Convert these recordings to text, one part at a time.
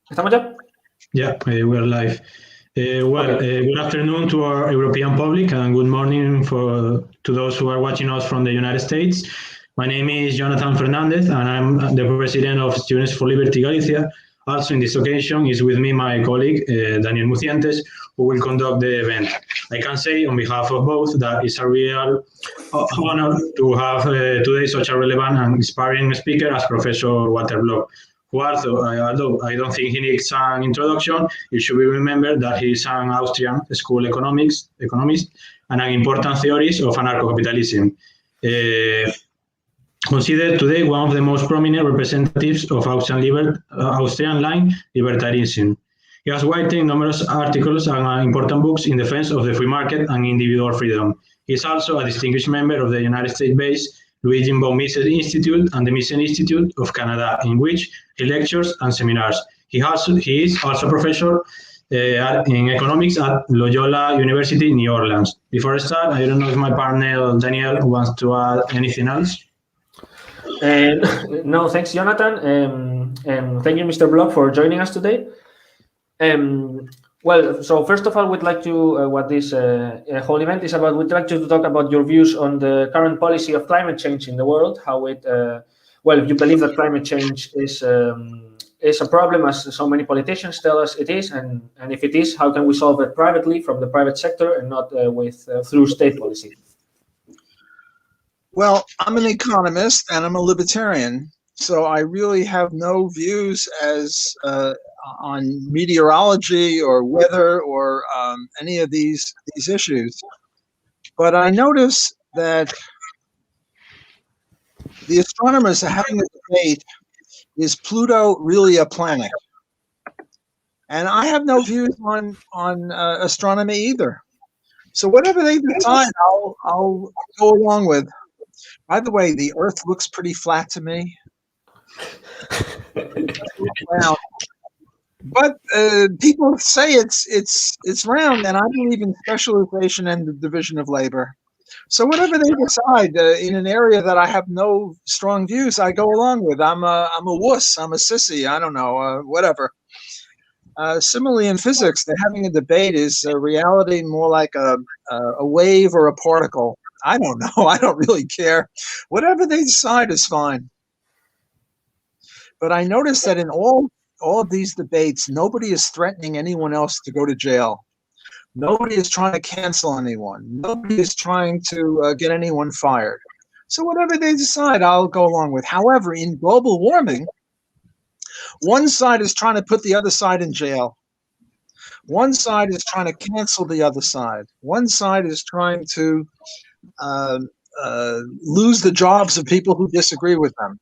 ¿Estamos ya? Yeah, we're live. Good afternoon to our European public and good morning to those who are watching us from the United States. My name is Jonathan Fernandez and I'm the president of Students for Liberty Galicia. Also in this occasion is with me my colleague Daniel Mucientes, who will conduct the event. I can say on behalf of both that it's a real honor to have today such a relevant and inspiring speaker as Professor Walter Block. Although I don't think he needs an introduction, it should be remembered that he is an Austrian school economist and an important theorist of anarcho-capitalism. Considered today one of the most prominent representatives of Austrian line libertarianism. He has written numerous articles and important books in defense of the free market and individual freedom. He is also a distinguished member of the United States-based Luigi von Mises Institute and the Mises Institute of Canada, in which he lectures and seminars. He is also a professor in economics at Loyola University, New Orleans. Before I start, I don't know if my partner Daniel wants to add anything else. No, thanks, Jonathan, and thank you, Mr. Block, for joining us today. Well, so first of all, we'd like to, what this whole event is about, we'd like to talk about your views on the current policy of climate change in the world, how it, well, if you believe that climate change is a problem, as so many politicians tell us it is, and if it is, how can we solve it privately from the private sector and not through state policy? Well, I'm an economist and I'm a libertarian, so I really have no views as on meteorology or weather or any of these issues. But I notice that the astronomers are having a debate, is Pluto really a planet? And I have no views on astronomy either. So whatever they decide, I'll go along with. By the way, the Earth looks pretty flat to me. But people say it's round, and I believe in specialization and the division of labor. So whatever they decide in an area that I have no strong views, I go along with. I'm a wuss. I'm a sissy. I don't know, whatever. Similarly, in physics, they're having a debate: is reality more like a wave or a particle? I don't know. I don't really care. Whatever they decide is fine. But I noticed that in all of these debates, nobody is threatening anyone else to go to jail. Nobody is trying to cancel anyone. Nobody is trying to get anyone fired. So whatever they decide, I'll go along with. However, in global warming, one side is trying to put the other side in jail. One side is trying to cancel the other side. One side is trying to lose the jobs of people who disagree with them.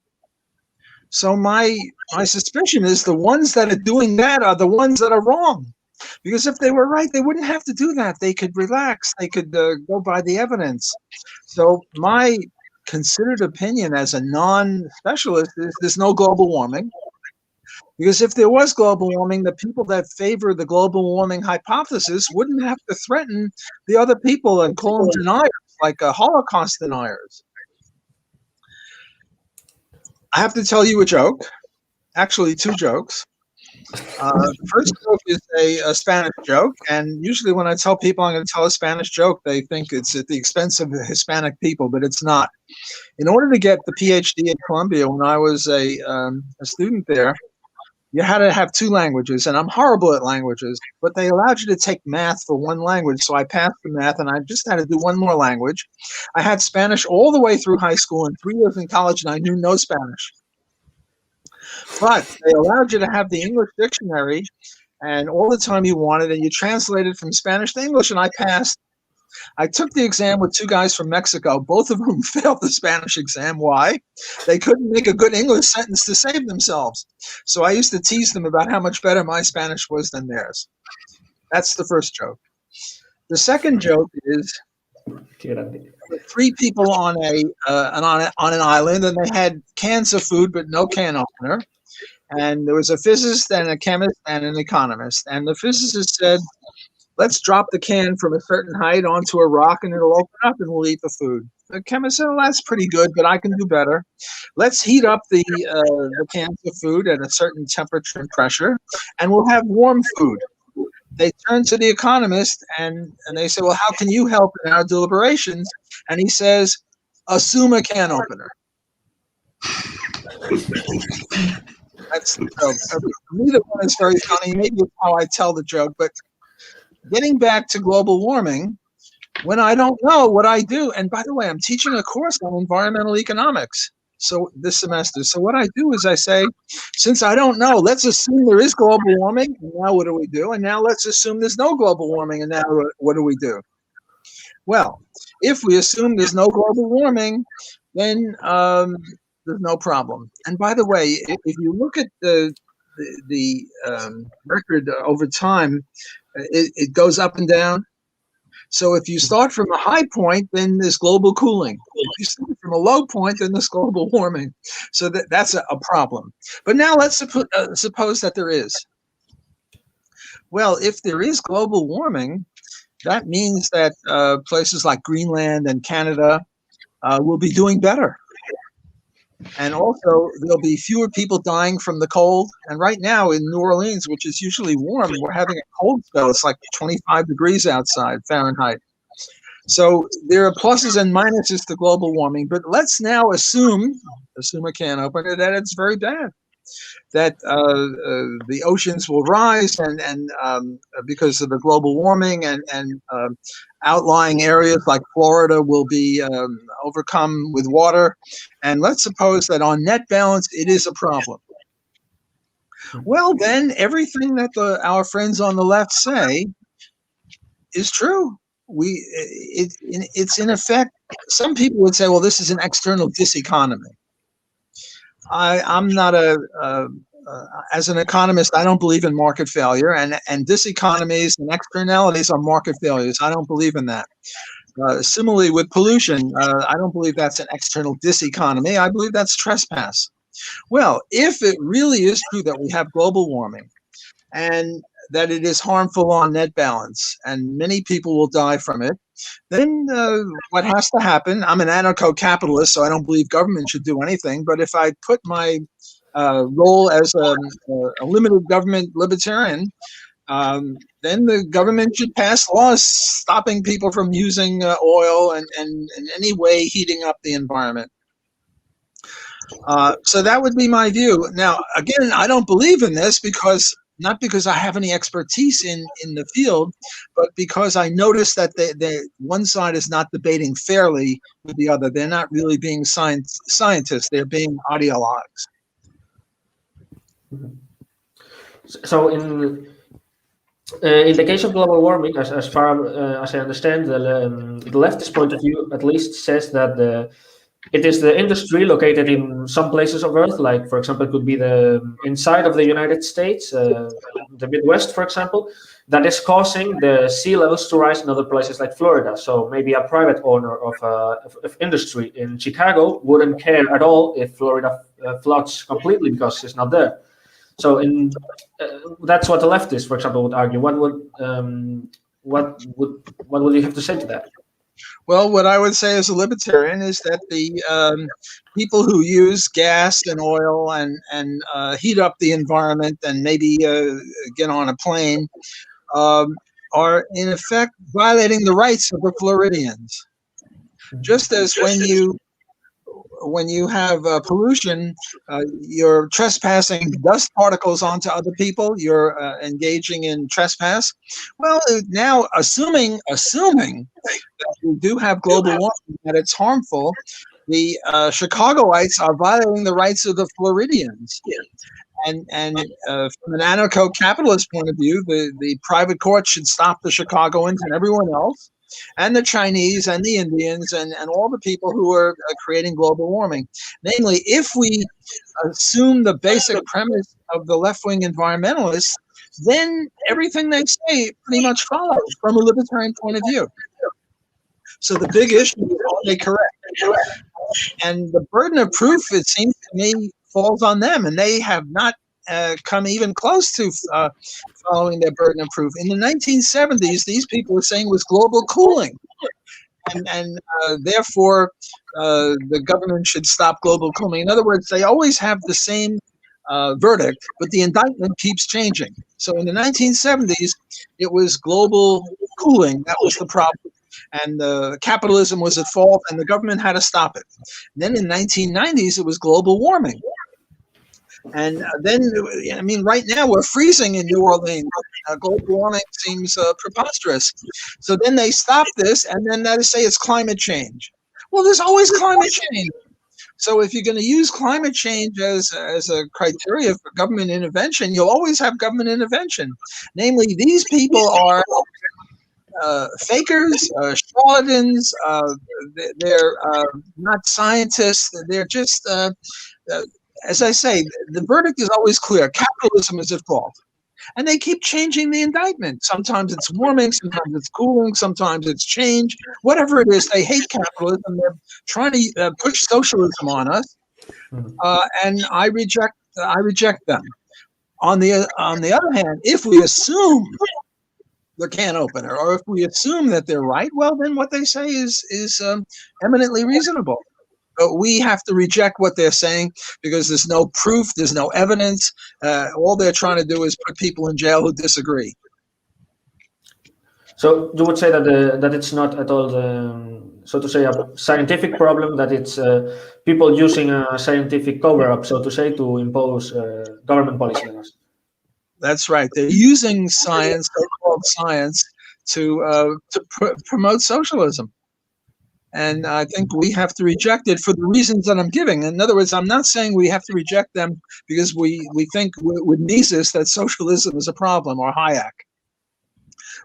So my suspicion is the ones that are doing that are the ones that are wrong. Because if they were right, they wouldn't have to do that. They could relax. They could go by the evidence. So my considered opinion as a non-specialist is there's no global warming. Because if there was global warming, the people that favor the global warming hypothesis wouldn't have to threaten the other people and call them deniers, like Holocaust deniers. I have to tell you a joke, actually two jokes. The first joke is a Spanish joke, and usually when I tell people I'm going to tell a Spanish joke, they think it's at the expense of the Hispanic people, but it's not. In order to get the PhD at Columbia, when I was a student there, you had to have two languages, and I'm horrible at languages, but they allowed you to take math for one language, so I passed the math, and I just had to do one more language. I had Spanish all the way through high school and 3 years in college, and I knew no Spanish. But they allowed you to have the English dictionary, and all the time you wanted, and you translated from Spanish to English, and I passed. I took the exam with 2 guys from Mexico, both of whom failed the Spanish exam. Why? They couldn't make a good English sentence to save themselves. So I used to tease them about how much better my Spanish was than theirs. That's the first joke. The second joke is 3 people on an island, and they had cans of food but no can opener. And there was a physicist and a chemist and an economist. And the physicist said, let's drop the can from a certain height onto a rock and it'll open up and we'll eat the food. The chemist said, well, that's pretty good, but I can do better. Let's heat up the cans of food at a certain temperature and pressure, and we'll have warm food. They turn to the economist and they say, well, how can you help in our deliberations? And he says, assume a can opener. That's the joke. Neither one is very funny. Maybe it's how I tell the joke, but getting back to global warming, when I don't know what I do, and by the way, I'm teaching a course on environmental economics this semester. So what I do is I say, since I don't know, let's assume there is global warming, and now what do we do? And now let's assume there's no global warming, and now what do we do? Well, if we assume there's no global warming, then there's no problem. And by the way, if you look at the record over time, it goes up and down. So if you start from a high point, then there's global cooling. If you start from a low point, then there's global warming. So that's a problem. But now let's suppose that there is. Well, if there is global warming, that means that places like Greenland and Canada will be doing better. And also, there'll be fewer people dying from the cold. And right now in New Orleans, which is usually warm, we're having a cold spell. It's like 25 degrees outside Fahrenheit. So there are pluses and minuses to global warming. But let's now assume a can opener, that it's very bad. That the oceans will rise and because of the global warming and outlying areas like Florida will be overcome with water. And let's suppose that on net balance, it is a problem. Well, then everything that our friends on the left say is true. It's in effect, some people would say, well, this is an external diseconomy. I'm not as an economist, I don't believe in market failure, and diseconomies and externalities are market failures. I don't believe in that. Similarly with pollution, I don't believe that's an external diseconomy. I believe that's trespass. Well, if it really is true that we have global warming and that it is harmful on net balance and many people will die from it, then what has to happen, I'm an anarcho-capitalist, so I don't believe government should do anything, but if I put my role as a limited government libertarian, then the government should pass laws stopping people from using oil and in any way heating up the environment. So that would be my view. Now, again, I don't believe in this not because I have any expertise in the field, but because I notice that one side is not debating fairly with the other. They're not really being scientists. They're being ideologues. So in the case of global warming, as far as I understand, the leftist point of view at least says that it is the industry located in some places of Earth, like, for example, it could be the inside of the United States, the Midwest, for example, that is causing the sea levels to rise in other places like Florida. So maybe a private owner of industry in Chicago wouldn't care at all if Florida floods completely because it's not there. So that's what the leftists, for example, would argue. What would you have to say to that? Well, what I would say as a libertarian is that the people who use gas and oil and heat up the environment and maybe get on a plane are in effect violating the rights of the Floridians. Just as when you have pollution, you're trespassing dust particles onto other people, you're engaging in trespass. Well, now assuming that we do have global warming, that it's harmful, the Chicagoites are violating the rights of the Floridians. And from an anarcho-capitalist point of view, the private court should stop the Chicagoans and everyone else, and the Chinese and the Indians and all the people who are creating global warming. Namely, if we assume the basic premise of the left-wing environmentalists, then everything they say pretty much follows from a libertarian point of view. So the big issue is, are they correct? And the burden of proof, it seems to me, falls on them, and they have not come even close to following their burden of proof. In the 1970s, these people were saying it was global cooling. And therefore, the government should stop global cooling. In other words, they always have the same verdict, but the indictment keeps changing. So in the 1970s, it was global cooling. That was the problem. And capitalism was at fault, and the government had to stop it. And then in the 1990s, it was global warming. And then, I mean, right now we're freezing in New Orleans. Global warming seems preposterous. So then they stop this, and then they say it's climate change. Well, there's always climate change. So if you're going to use climate change as a criteria for government intervention, you'll always have government intervention. Namely, these people are fakers, charlatans. They're not scientists. They're just as I say, the verdict is always clear. Capitalism is at fault. And they keep changing the indictment. Sometimes it's warming, sometimes it's cooling, sometimes it's change. Whatever it is, they hate capitalism. They're trying to push socialism on us. And I reject them. On the other hand, if we assume the can opener, or if we assume that they're right, well, then what they say is eminently reasonable. But we have to reject what they're saying because there's no proof, there's no evidence. All they're trying to do is put people in jail who disagree. So you would say that it's not at all, so to say, a scientific problem, that it's people using a scientific cover-up, so to say, to impose government policy on us. That's right. They're using science, so-called science, to promote socialism. And I think we have to reject it for the reasons that I'm giving. In other words, I'm not saying we have to reject them because we think with Mises that socialism is a problem, or Hayek.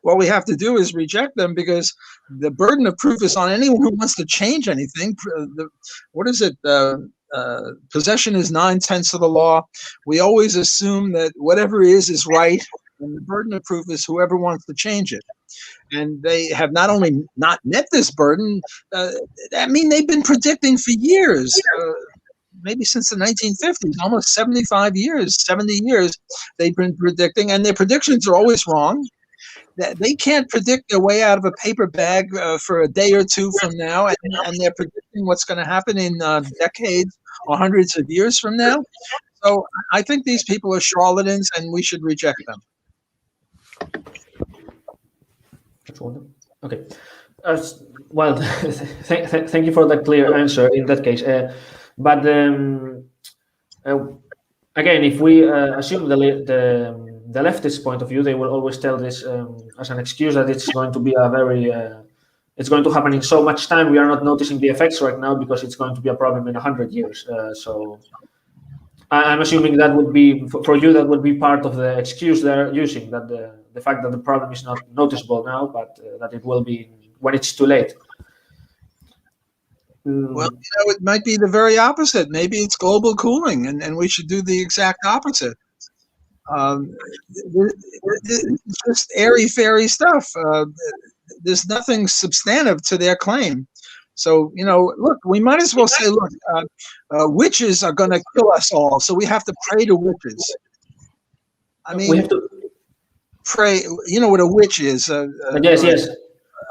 What we have to do is reject them because the burden of proof is on anyone who wants to change anything. What is it? Possession is 9/10 of the law. We always assume that whatever is right, and the burden of proof is whoever wants to change it. And they have not only not met this burden, I mean, they've been predicting for years, maybe since the 1950s, almost 75 years, 70 years, they've been predicting, and their predictions are always wrong. They can't predict their way out of a paper bag for a day or two from now, and they're predicting what's going to happen in decades or hundreds of years from now. So I think these people are charlatans, and we should reject them. Okay. Well, thank you for that clear answer in that case. But again, if we assume the leftist point of view, they will always tell this as an excuse that it's going to be a very, it's going to happen in so much time. We are not noticing the effects right now because it's going to be a problem in 100 years. So I'm assuming that would be, for you, that would be part of the excuse they're using, that the fact that the problem is not noticeable now, but that it will be when it's too late. Well, it might be the very opposite. Maybe it's global cooling, and we should do the exact opposite. It's just airy-fairy stuff. There's nothing substantive to their claim. So, look, we might as well say, look, witches are going to kill us all, so we have to pray to witches. I mean, we have to pray. You know what a witch is? Yes.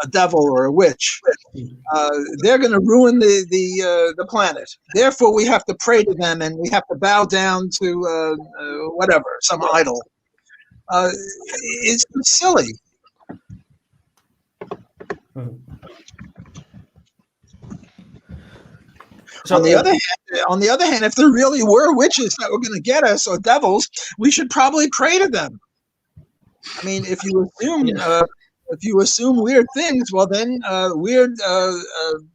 A devil or a witch. They're going to ruin the planet. Therefore, we have to pray to them, and we have to bow down to whatever, some idol. It's silly. So on the other hand, if there really were witches that were going to get us, or devils, we should probably pray to them. I mean, if you assume weird things, well, then weird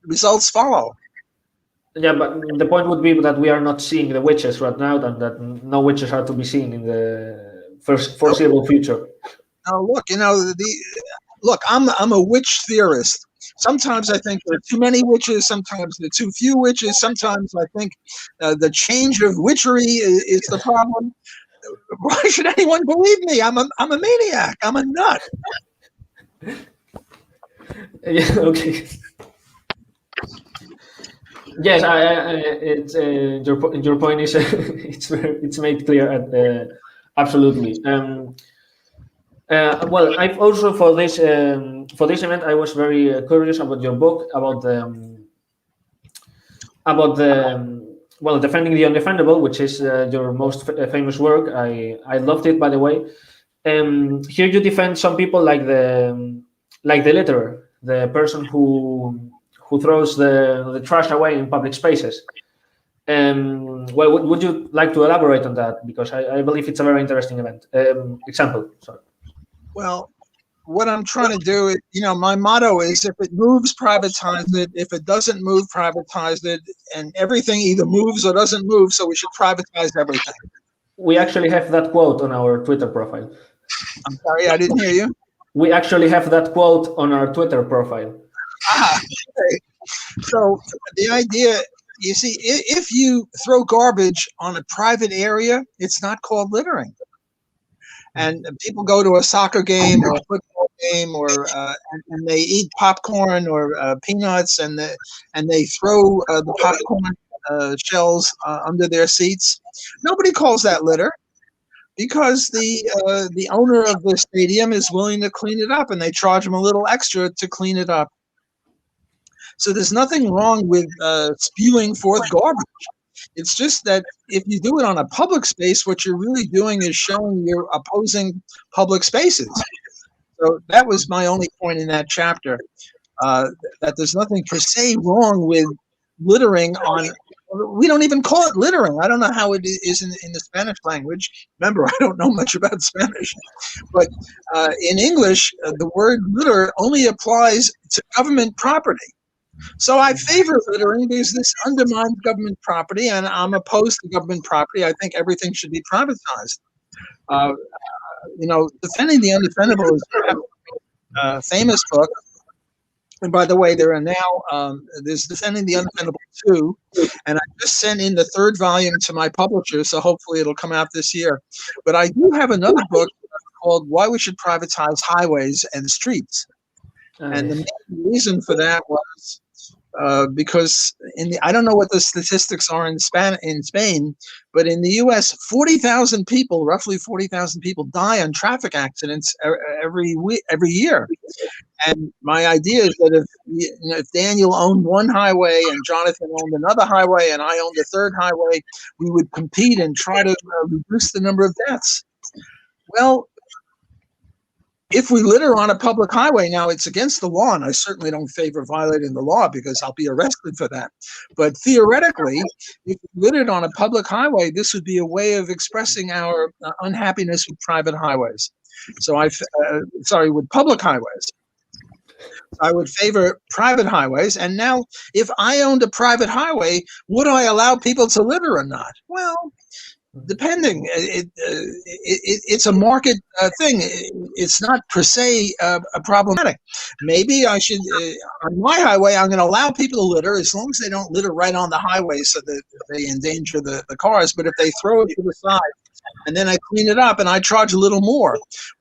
results follow. Yeah, but the point would be that we are not seeing the witches right now, and that no witches are to be seen in the foreseeable future. Now, look, I'm a witch theorist. Sometimes I think there are too many witches. Sometimes there are too few witches. Sometimes I think the change of witchery is the problem. Why should anyone believe me? I'm a maniac. I'm a nut. Yeah. Okay. Yes, it's your point is it's made clear absolutely. Well, I've also for this event I was very curious about your book about the well, defending the undefendable, which is your most famous work. I loved it, by the way. Here you defend some people like the litterer, the person who throws the trash away in public spaces. Well, would you like to elaborate on that? Because I believe it's a very interesting example. Sorry. Well, what I'm trying to do is, my motto is if it moves, privatize it. If it doesn't move, privatize it. And everything either moves or doesn't move, so we should privatize everything. We actually have that quote on our Twitter profile. I'm sorry, I didn't hear you. We actually have that quote on our Twitter profile. Okay. So the idea, you see, if you throw garbage on a private area, it's not called littering. And people go to a soccer game or a football game, and they eat popcorn or peanuts, and they throw the popcorn shells under their seats. Nobody calls that litter, because the owner of the stadium is willing to clean it up, and they charge them a little extra to clean it up. So there's nothing wrong with spewing forth garbage. It's just that if you do it on a public space, what you're really doing is showing you're opposing public spaces. So that was my only point in that chapter, that there's nothing per se wrong with littering on. We don't even call it littering. I don't know how it is in the Spanish language. Remember, I don't know much about Spanish. But in English, the word litter only applies to government property. So I favor littering because this undermines government property, and I'm opposed to government property. I think everything should be privatized. Defending the Undefendable is a famous book. And by the way, there are now, there's Defending the Undefendable 2, and I just sent in the 3rd volume to my publisher, so hopefully it'll come out this year. But I do have another book called Why We Should Privatize Highways and Streets. And the main reason for that was because I don't know what the statistics are in Spain, but in the U.S., 40,000 people, roughly 40,000 people, die in traffic accidents every year. And my idea is that if Daniel owned one highway and Jonathan owned another highway and I owned a third highway, we would compete and try to reduce the number of deaths. Well, if we litter on a public highway, now it's against the law, and I certainly don't favor violating the law because I'll be arrested for that. But theoretically, if we littered on a public highway, this would be a way of expressing our unhappiness with private highways. So with public highways. I would favor private highways. And now, if I owned a private highway, would I allow people to litter or not? Well, depending, it's a market thing. It's not per se problematic. Maybe I should, on my highway, I'm going to allow people to litter as long as they don't litter right on the highway so that they endanger the cars. But if they throw it to the side and then I clean it up and I charge a little more.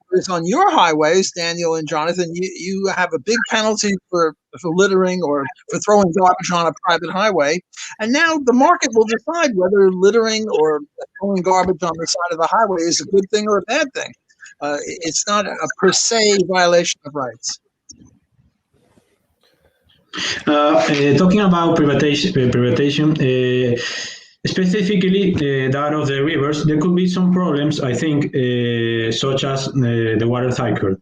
Whereas on your highways, Daniel and Jonathan, you have a big penalty for littering or for throwing garbage on a private highway. And now the market will decide whether littering or throwing garbage on the side of the highway is a good thing or a bad thing. It's not a per se violation of rights. Talking about privatization, specifically that of the rivers, there could be some problems, I think, such as the water cycle.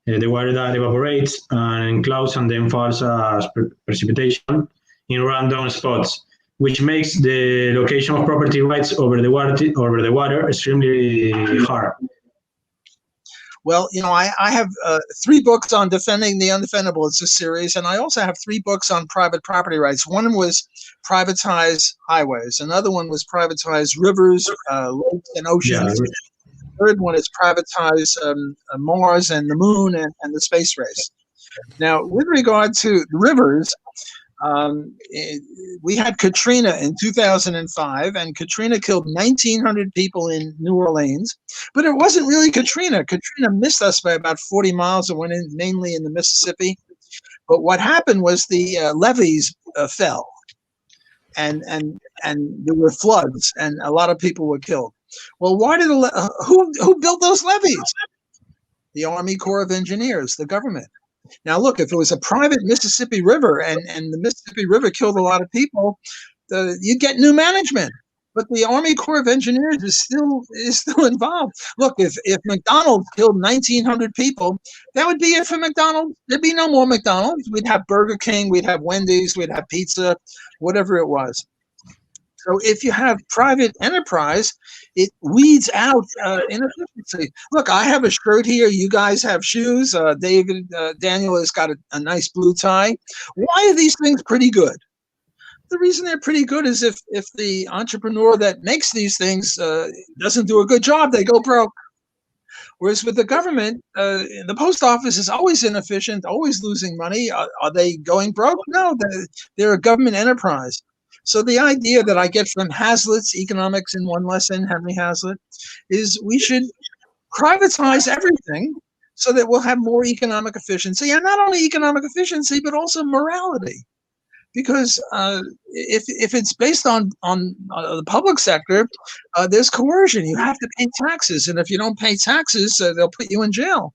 The water that evaporates and clouds and then falls as precipitation in random spots, which makes the location of property rights over the water extremely hard. Well, I have 3 books on Defending the Undefendable. It's a series. And I also have 3 books on private property rights. One was Privatize Highways. Another one was Privatize Rivers, Lakes, and Oceans. Yeah. The third one is Privatize Mars and the Moon and the space race. Now, with regard to the rivers, we had Katrina in 2005, and Katrina killed 1,900 people in New Orleans. But it wasn't really Katrina. Katrina missed us by about 40 miles and went in mainly in the Mississippi. But what happened was the levees fell. and there were floods, and a lot of people were killed. Well, why did who built those levees? The Army Corps of Engineers, the government. Now, look, if it was a private Mississippi River and the Mississippi River killed a lot of people, you'd get new management. But the Army Corps of Engineers is still involved. Look, if McDonald's killed 1,900 people, that would be it for McDonald's. There'd be no more McDonald's. We'd have Burger King, we'd have Wendy's, we'd have pizza, whatever it was. So if you have private enterprise, it weeds out inefficiency. Look, I have a shirt here. You guys have shoes. Daniel has got a nice blue tie. Why are these things pretty good? The reason they're pretty good is if the entrepreneur that makes these things doesn't do a good job, they go broke. Whereas with the government, the post office is always inefficient, always losing money. Are they going broke? No, they're a government enterprise. So the idea that I get from Hazlitt's Economics in One Lesson, Henry Hazlitt, is we should privatize everything so that we'll have more economic efficiency, and not only economic efficiency, but also morality. Because if it's based on the public sector, there's coercion. You have to pay taxes, and if you don't pay taxes, they'll put you in jail.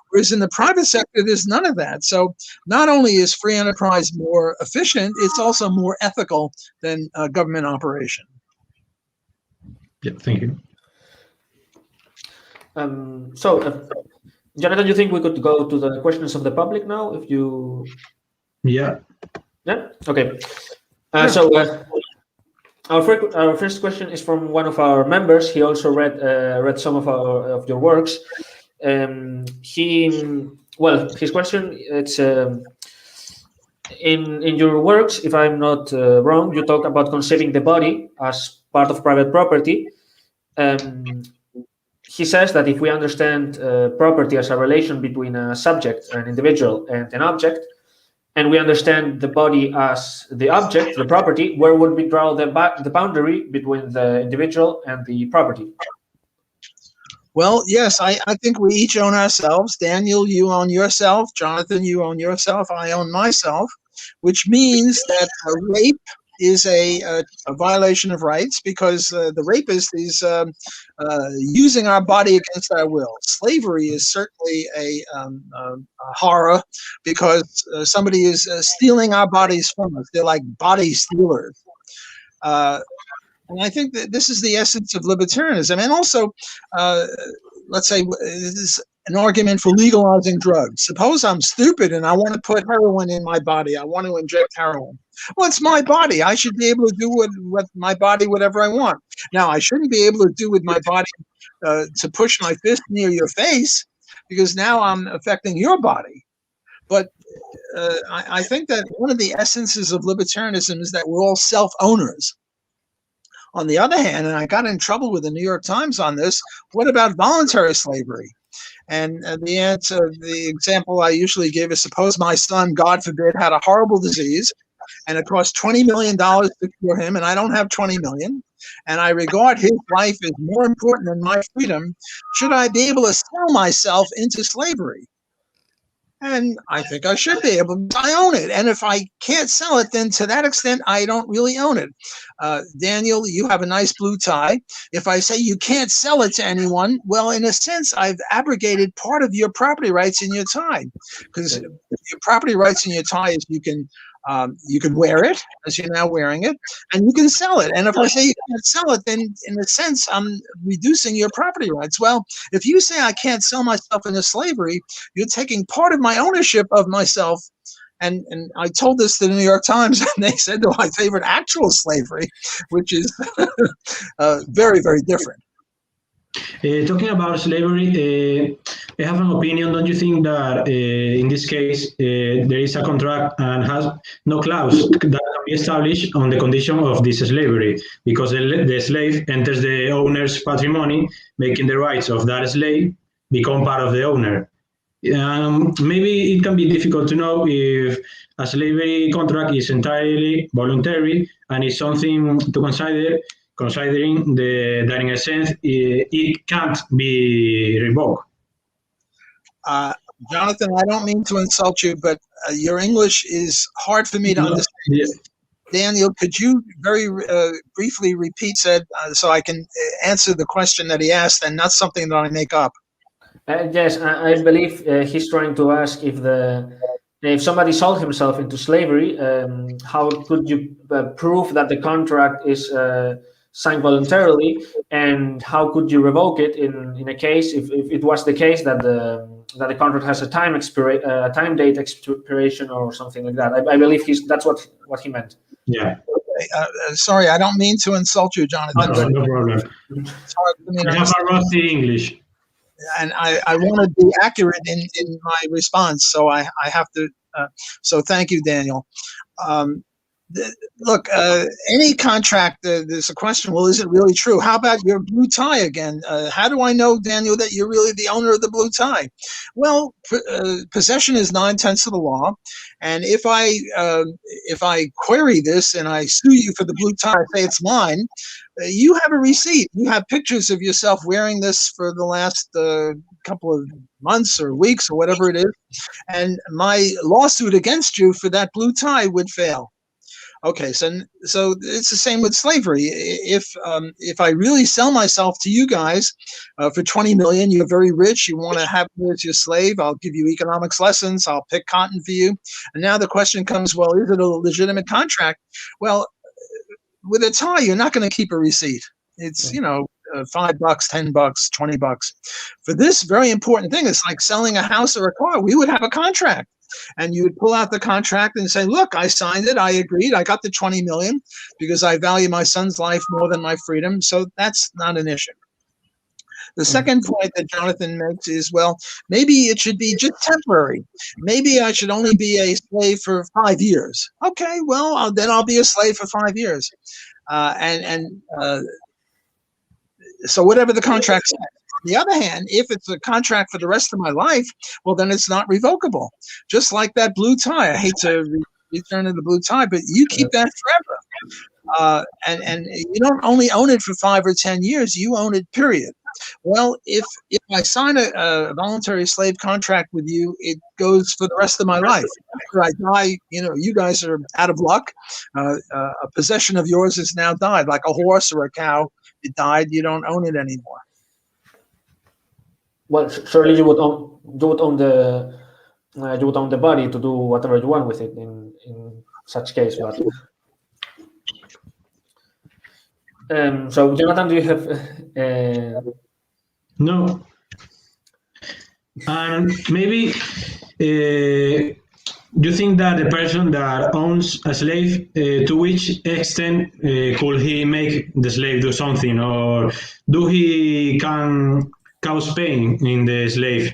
Whereas in the private sector, there's none of that. So not only is free enterprise more efficient, it's also more ethical than government operation. Yeah, thank you. Jonathan, you think we could go to the questions of the public now? If you, yeah. Yeah. Okay. So our first question is from one of our members. He also read some of your works. His question, it's in your works, if I'm not wrong, you talk about conceiving the body as part of private property. He says that if we understand property as a relation between a subject, an individual, and an object, and we understand the body as the object, the property, where would we draw the boundary between the individual and the property? Well, yes, I think we each own ourselves. Daniel, you own yourself. Jonathan, you own yourself. I own myself, which means that rape is a violation of rights, because the rapist is using our body against our will. Slavery is certainly a horror, because somebody is stealing our bodies from us. They're like body stealers. And I think that this is the essence of libertarianism. And also, let's say this is an argument for legalizing drugs. Suppose I'm stupid and I want to put heroin in my body. I want to inject heroin. Well, it's my body. I should be able to do with my body whatever I want. Now, I shouldn't be able to do with my body to push my fist near your face, because now I'm affecting your body. But I think that one of the essences of libertarianism is that we're all self-owners. On the other hand, and I got in trouble with the New York Times on this, what about voluntary slavery? And the example I usually give is, suppose my son, God forbid, had a horrible disease, and it cost $20 million to cure him, and I don't have $20 million, and I regard his life as more important than my freedom. Should I be able to sell myself into slavery? And I think I should be able to. I own it. And if I can't sell it, then to that extent, I don't really own it. Daniel, you have a nice blue tie. If I say you can't sell it to anyone, well, in a sense, I've abrogated part of your property rights in your tie. Because your property rights in your tie is you can wear it, as you're now wearing it, and you can sell it. And if I say you can't sell it, then in a sense, I'm reducing your property rights. Well, if you say I can't sell myself into slavery, you're taking part of my ownership of myself. And I told this to the New York Times, and they said, "No, I favored actual slavery," which is very, very different. Talking about slavery, I have an opinion. Don't you think that in this case there is a contract and has no clause that can be established on the condition of this slavery, because the slave enters the owner's patrimony, making the rights of that slave become part of the owner? Maybe it can be difficult to know if a slavery contract is entirely voluntary and is something to consider, considering that in a sense it can't be revoked. Jonathan, I don't mean to insult you, but your English is hard for me to understand. Daniel, could you very briefly repeat said so I can answer the question that he asked and not something that I make up? Yes, I believe he's trying to ask if somebody sold himself into slavery, how could you prove that the contract is signed voluntarily, and how could you revoke it in a case if it was the case that the contract has a time date expiration or something like that. I believe that's what he meant. Yeah. Sorry, I don't mean to insult you, Jonathan. No problem. I have a rusty English. And I want to be accurate in my response, so I have to. So thank you, Daniel. Look, any contract, there's a question, well, is it really true? How about your blue tie again? How do I know, Daniel, that you're really the owner of the blue tie? Well, possession is 9/10 of the law. And if I query this and I sue you for the blue tie, I say it's mine, you have a receipt. You have pictures of yourself wearing this for the last couple of months or weeks or whatever it is. And my lawsuit against you for that blue tie would fail. Okay, so it's the same with slavery. If I really sell myself to you guys for 20 million, you're very rich, you want to have me as your slave, I'll give you economics lessons, I'll pick cotton for you. And now the question comes, well, is it a legitimate contract? Well, with a tie, you're not going to keep a receipt. It's, $5, $10, $20. For this very important thing, it's like selling a house or a car. We would have a contract. And you would pull out the contract and say, look, I signed it. I agreed. I got the 20 million because I value my son's life more than my freedom. So that's not an issue. The second point that Jonathan makes is, well, maybe it should be just temporary. Maybe I should only be a slave for 5 years. Okay, well, then I'll be a slave for 5 years. So whatever the contract says. On the other hand, if it's a contract for the rest of my life, well, then it's not revocable. Just like that blue tie. I hate to return to the blue tie, but you keep that forever. And you don't only own it for 5 or 10 years, you own it, period. Well, if I sign a voluntary slave contract with you, it goes for the rest of my life. After I die, you guys are out of luck. A possession of yours is now died, like a horse or a cow. It died. You don't own it anymore. Well, surely you would own the body to do whatever you want with it in such case. But so, Jonathan, do you have? No. And maybe you think that the person that owns a slave, to which extent could he make the slave do something, or do he can cause pain in the slave?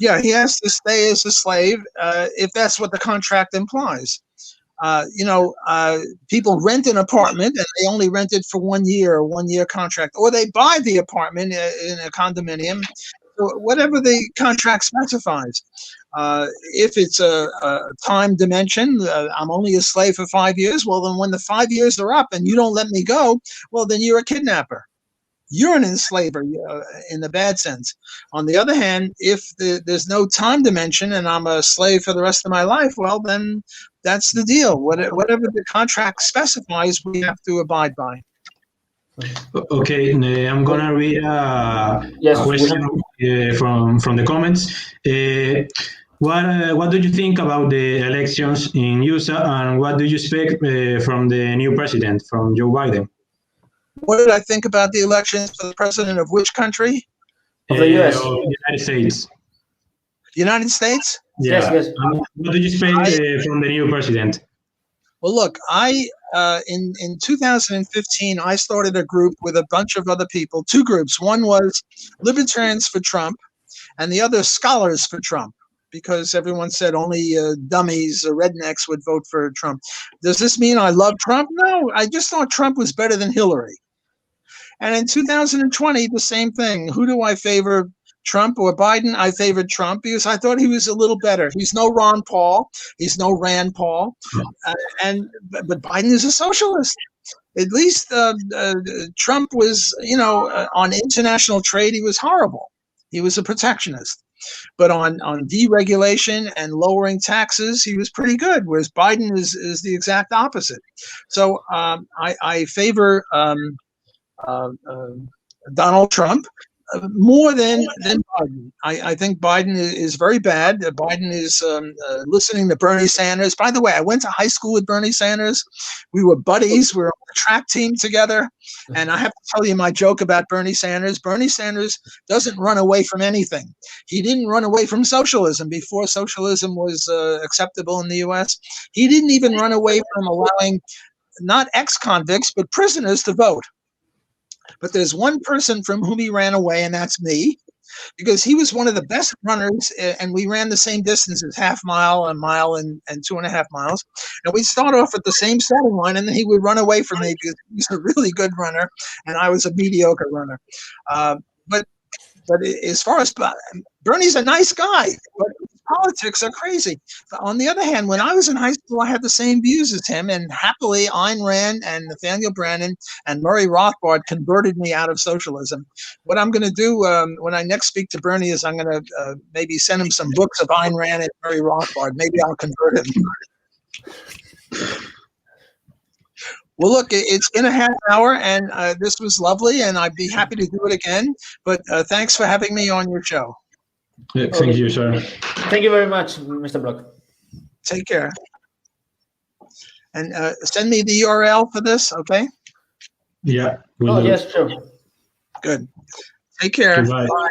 Yeah, he has to stay as a slave if that's what the contract implies. People rent an apartment and they only rent it for 1 year, a 1 year contract, or they buy the apartment in a condominium, whatever the contract specifies. If it's a time dimension, I'm only a slave for 5 years. Well, then when the 5 years are up and you don't let me go, well, then you're a kidnapper. You're an enslaver in the bad sense. On the other hand, if there's no time dimension and I'm a slave for the rest of my life, well, then that's the deal. Whatever the contract specifies, we have to abide by. Okay, I'm gonna read a question from the comments. What do you think about the elections in USA, and what do you expect from the new president, from Joe Biden? What did I think about the elections for the president of which country? Of the U.S. United States. United States? Yeah. Yes. What do you expect from the new president? Well, look, in 2015, I started a group with a bunch of other people, 2 groups. One was Libertarians for Trump, and the other Scholars for Trump, because everyone said only dummies or rednecks would vote for Trump. Does this mean I love Trump? No, I just thought Trump was better than Hillary. And in 2020, the same thing. Who do I favor, Trump or Biden? I favored Trump because I thought he was a little better. He's no Ron Paul. He's no Rand Paul. But Biden is a socialist. At least Trump was, on international trade, he was horrible. He was a protectionist. But on deregulation and lowering taxes, he was pretty good, whereas Biden is the exact opposite. So I favor Donald Trump more than Biden. I think Biden is very bad. Biden is listening to Bernie Sanders. By the way, I went to high school with Bernie Sanders. We were buddies. We were on the track team together. And I have to tell you my joke about Bernie Sanders. Bernie Sanders doesn't run away from anything. He didn't run away from socialism before socialism was acceptable in the U.S. He didn't even run away from allowing not ex-convicts, but prisoners to vote. But there's one person from whom he ran away, and that's me, because he was one of the best runners, and we ran the same distances, half mile, a mile, and 2.5 miles. And we'd start off at the same starting line, and then he would run away from me because he was a really good runner, and I was a mediocre runner. But as far as Bernie's a nice guy, but politics are crazy. On the other hand, when I was in high school, I had the same views as him, and happily Ayn Rand and Nathaniel Brannon and Murray Rothbard converted me out of socialism. What I'm going to do when I next speak to Bernie is I'm going to maybe send him some books of Ayn Rand and Murray Rothbard. Maybe I'll convert him. Well, look, it's been a half hour, and this was lovely, and I'd be happy to do it again. But thanks for having me on your show. Yeah, thank you, sir. Thank you very much, Mr. Block. Take care. And send me the URL for this, okay? Yeah. Yes, sure. Good. Take care. Goodbye. Bye.